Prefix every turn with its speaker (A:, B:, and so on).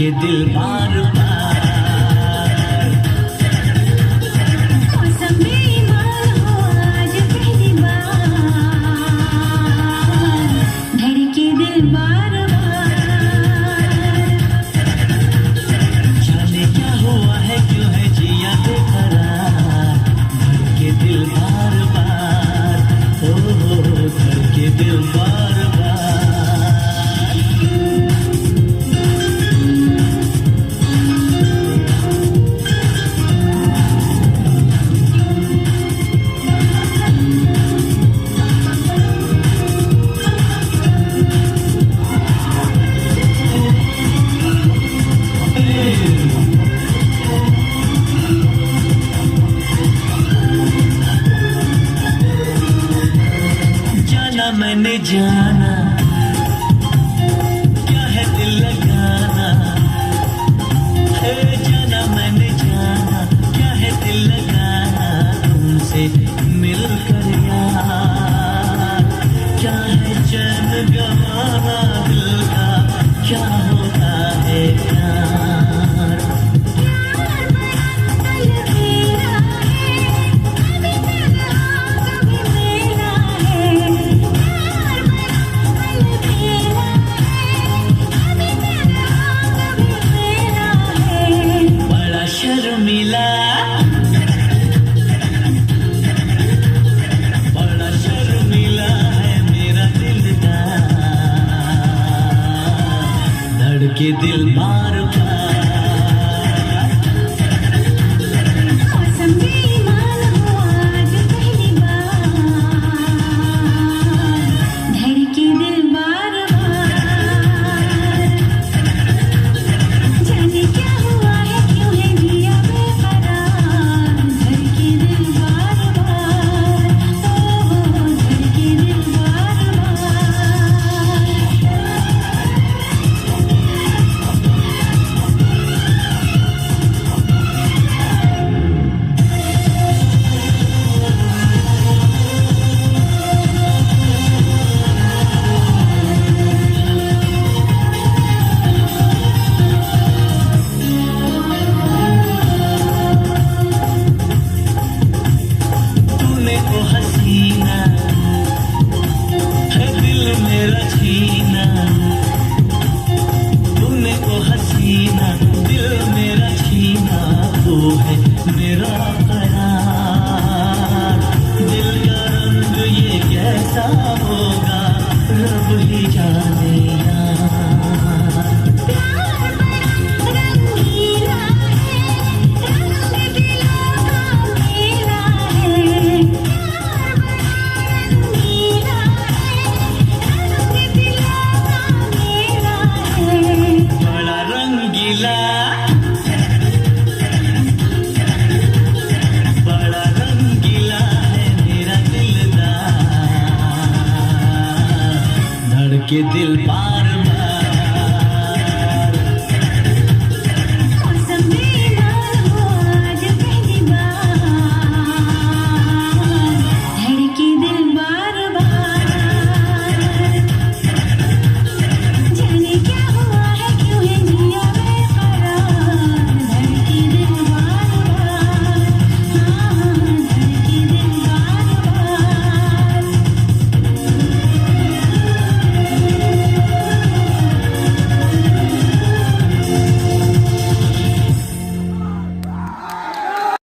A: धड़के दिल बार बार।
B: मौसम बेईमान हो आज पहली बार, धड़के दिल बार बार।
A: जाने क्या हुआ है, क्यों है जिया बेकरार, धड़के दिल बार बार, ओ धड़के दिल बार बार। मैंने जाना क्या है दिल लगाना, जाना मैंने जाना क्या है दिल लगाना, तुमसे मिलकर यार क्या है चैन गवाना, दिल का क्या होता है प्यार। बड़ा शर्मीला है मेरा दिलदार, धड़के दिल बार बार।
B: मौसम बेईमान हो आज पहली बार, धड़के दिल बार बार। जाने क्या हुआ है, क्यों है जिया बेकरार, धड़के दिल बार बार, ओ धड़के दिल बार बार।
A: तूने ओ हसीना है दिल मेरा छीना, तूने ओ हसीना दिल मेरा छीना, वो है मेरा करार। दिल का रंग ये कैसा होगा, रब ही जाने यार।
B: प्यार बड़ा रंगीला है, रंग दिलों का मेला है। प्यार बड़ा रंगीला है, रंग दिलों का मेला है।
A: बड़ा रंगीला, बड़ा रंगीला है मेरा दिलदार, धड़के दिल बार